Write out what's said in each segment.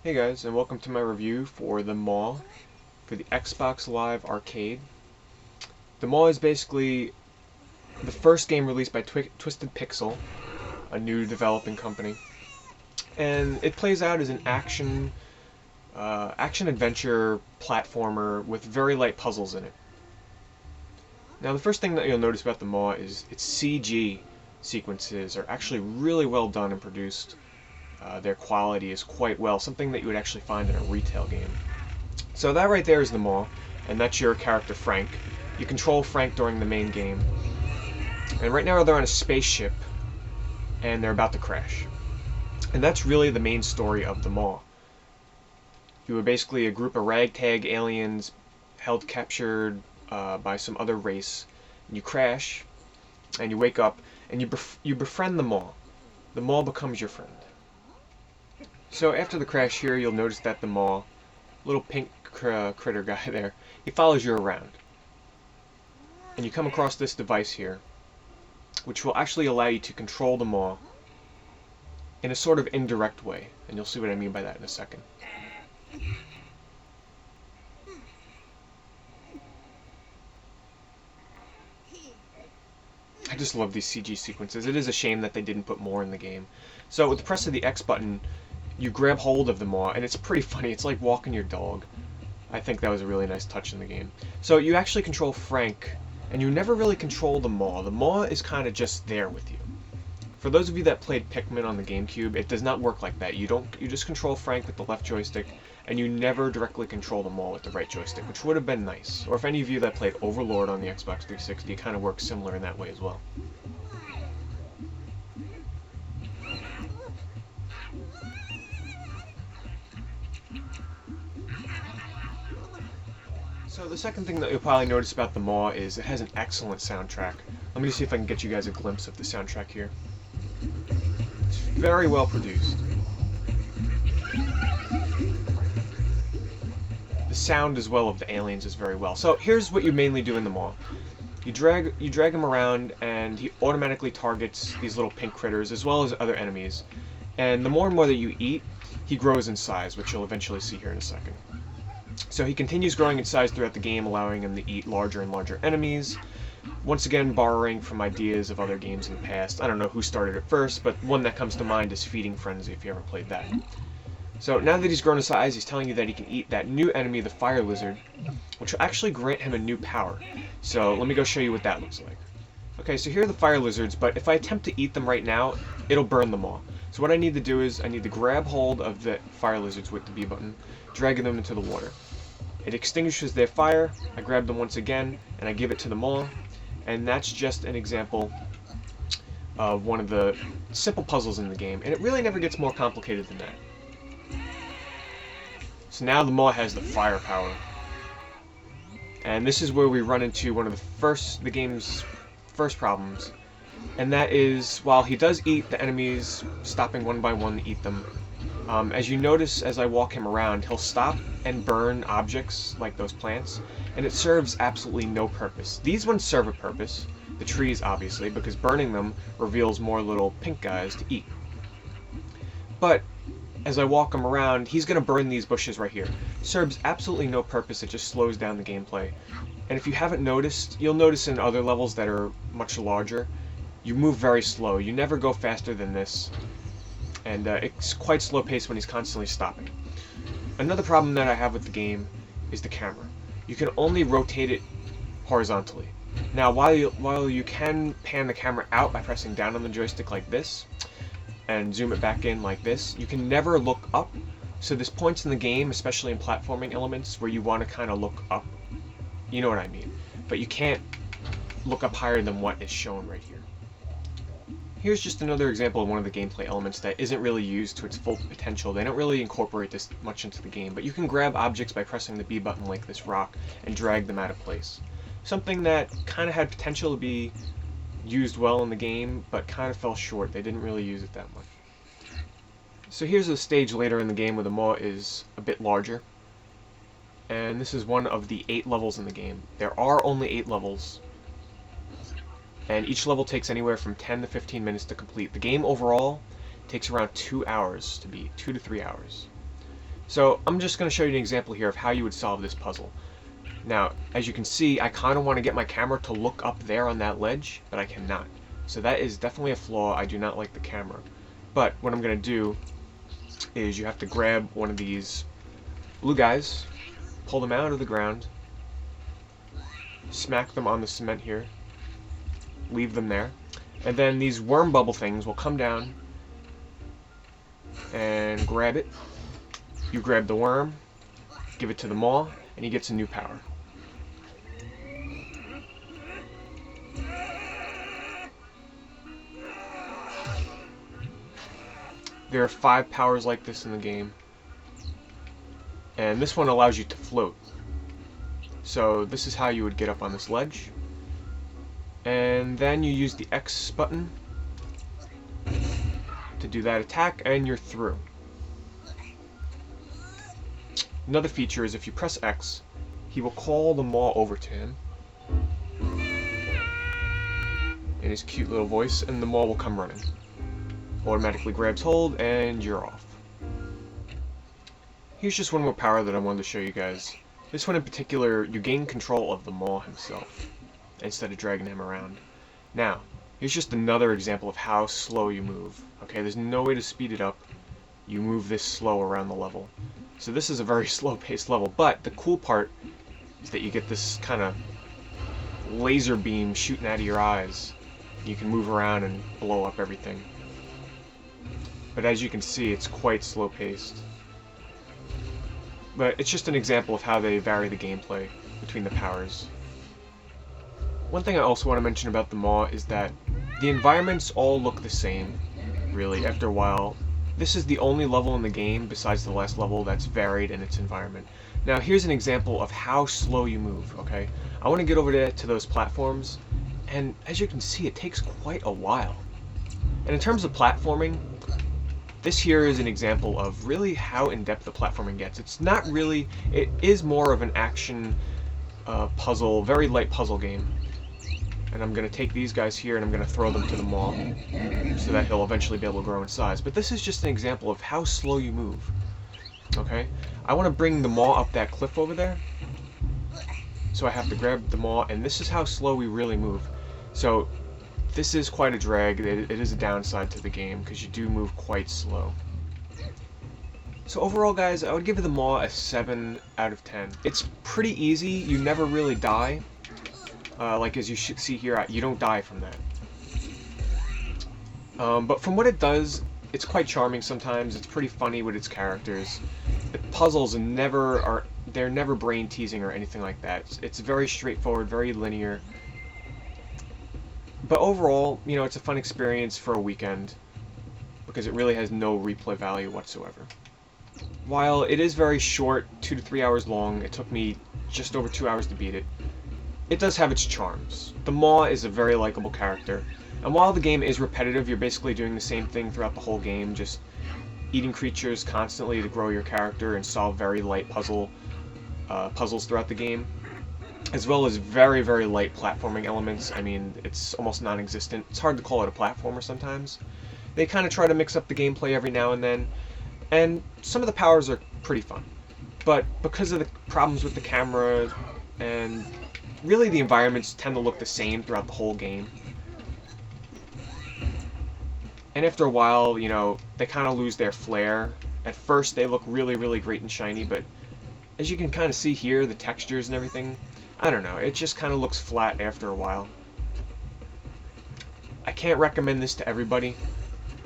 Hey guys, and welcome to my review for The Maw for the Xbox Live Arcade. The Maw is basically the first game released by Twisted Pixel, a new developing company, and it plays out as an action-adventure platformer with very light puzzles in it. Now, the first thing that you'll notice about The Maw is its CG sequences are actually really well done and produced. Their quality is quite well, something that you would actually find in a retail game. So that right there is the Maw, and that's your character Frank. You control Frank during the main game. And right now they're on a spaceship, and they're about to crash. And that's really the main story of the Maw. You are basically a group of ragtag aliens held captured by some other race, and you crash, and you wake up, and you befriend the Maw. The Maw becomes your friend. So after the crash here, you'll notice that the Maw, little pink critter guy there, he follows you around. And you come across this device here, which will actually allow you to control the Maw in a sort of indirect way. And you'll see what I mean by that in a second. I just love these CG sequences. It is a shame that they didn't put more in the game. So with the press of the X button, you grab hold of the Maw, and it's pretty funny. It's like walking your dog. I think that was a really nice touch in the game. So you actually control Frank, and you never really control the Maw. The Maw is kind of just there with you. For those of you that played Pikmin on the GameCube, it does not work like that. You just control Frank with the left joystick, and you never directly control the Maw with the right joystick, which would have been nice. Or if any of you that played Overlord on the Xbox 360, it kind of works similar in that way as well. So the second thing that you'll probably notice about the Maw is it has an excellent soundtrack. Let me see if I can get you guys a glimpse of the soundtrack here. It's very well produced. The sound as well of the aliens is very well. So here's what you mainly do in the Maw. You drag him around, and he automatically targets these little pink critters as well as other enemies. And the more and more that you eat, he grows in size, which you'll eventually see here in a second. So he continues growing in size throughout the game, allowing him to eat larger and larger enemies. Once again, borrowing from ideas of other games in the past. I don't know who started it first, but one that comes to mind is Feeding Frenzy, if you ever played that. So now that he's grown in size, he's telling you that he can eat that new enemy, the fire lizard, which will actually grant him a new power. So let me go show you what that looks like. Okay, so here are the fire lizards, but if I attempt to eat them right now, it'll burn them all. So what I need to do is I need to grab hold of the fire lizards with the B button, dragging them into the water. It extinguishes their fire. I grab them once again, and I give it to the Maw. And that's just an example of one of the simple puzzles in the game. And it really never gets more complicated than that. So now the Maw has the firepower. And this is where we run into one of the game's first problems. And that is, while he does eat the enemies, stopping one by one to eat them, as you notice as I walk him around, he'll stop and burn objects like those plants, and it serves absolutely no purpose. These ones serve a purpose, the trees obviously, because burning them reveals more little pink guys to eat. But as I walk him around, he's going to burn these bushes right here. Serves absolutely no purpose, it just slows down the gameplay. And if you haven't noticed, you'll notice in other levels that are much larger, you move very slow. You never go faster than this. And it's quite slow paced when he's constantly stopping. Another problem that I have with the game is the camera. You can only rotate it horizontally. Now, while you can pan the camera out by pressing down on the joystick like this, and zoom it back in like this, you can never look up. So there's points in the game, especially in platforming elements, where you want to kind of look up. You know what I mean. But you can't look up higher than what is shown right here. Here's just another example of one of the gameplay elements that isn't really used to its full potential. They don't really incorporate this much into the game, but you can grab objects by pressing the B button like this rock and drag them out of place. Something that kind of had potential to be used well in the game, but kind of fell short. They didn't really use it that much. So here's a stage later in the game where the Maw is a bit larger. And this is one of the 8 levels in the game. There are only 8 levels. And each level takes anywhere from 10 to 15 minutes to complete. The game overall takes around 2 hours to beat, 2 to 3 hours. So I'm just going to show you an example here of how you would solve this puzzle. Now, as you can see, I kind of want to get my camera to look up there on that ledge, but I cannot. So that is definitely a flaw. I do not like the camera. But what I'm going to do is you have to grab one of these blue guys, pull them out of the ground, smack them on the cement here, leave them there, and then these worm bubble things will come down and grab it. You grab the worm, give it to the maw, and he gets a new power. There are 5 powers like this in the game, and this one allows you to float. So this is how you would get up on this ledge, and then you use the X button to do that attack, and you're through. Another feature is if you press X, he will call the maw over to him in his cute little voice, and the maw will come running. Automatically grabs hold, and you're off. Here's just one more power that I wanted to show you guys. This one in particular, you gain control of the maw himself, instead of dragging him around. Now, here's just another example of how slow you move. Okay, there's no way to speed it up. You move this slow around the level. So this is a very slow-paced level, but the cool part is that you get this kind of laser beam shooting out of your eyes. You can move around and blow up everything. But as you can see, it's quite slow-paced. But it's just an example of how they vary the gameplay between the powers. One thing I also want to mention about the maw is that the environments all look the same, really, after a while. This is the only level in the game, besides the last level, that's varied in its environment. Now, here's an example of how slow you move, okay? I want to get over to those platforms, and as you can see, it takes quite a while. And in terms of platforming, this here is an example of really how in-depth the platforming gets. It's not really, it is more of an action puzzle, very light puzzle game. And I'm going to take these guys here and I'm going to throw them to the maw so that he'll eventually be able to grow in size. But this is just an example of how slow you move. Okay? I want to bring the maw up that cliff over there. So I have to grab the maw, and this is how slow we really move. So this is quite a drag. It is a downside to the game because you do move quite slow. So overall, guys, I would give the maw a 7 out of 10. It's pretty easy. You never really die. Like as you should see here, you don't die from that. But from what it does, it's quite charming sometimes. It's pretty funny with its characters. The puzzles they're never brain teasing or anything like that. It's very straightforward, very linear. But overall, you know, it's a fun experience for a weekend because it really has no replay value whatsoever. While it is very short, 2 to 3 hours long, it took me just over 2 hours to beat it. It does have its charms. The maw is a very likable character, and while the game is repetitive, you're basically doing the same thing throughout the whole game, just eating creatures constantly to grow your character and solve very light puzzles throughout the game, as well as very, very light platforming elements. I mean, it's almost non-existent. It's hard to call it a platformer sometimes. They kind of try to mix up the gameplay every now and then, and some of the powers are pretty fun. But because of the problems with the camera and really the environments tend to look the same throughout the whole game. And after a while, you know, they kind of lose their flair. At first they look really, really great and shiny, but as you can kind of see here, the textures and everything, I don't know, it just kind of looks flat after a while. I can't recommend this to everybody,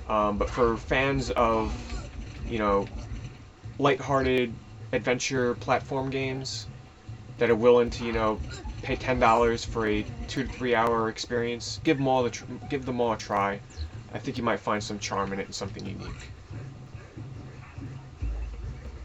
but for fans of, you know, lighthearted adventure platform games that are willing to, you know, pay $10 for a 2 to 3 hour experience, give them all a try. I think you might find some charm in it and something unique.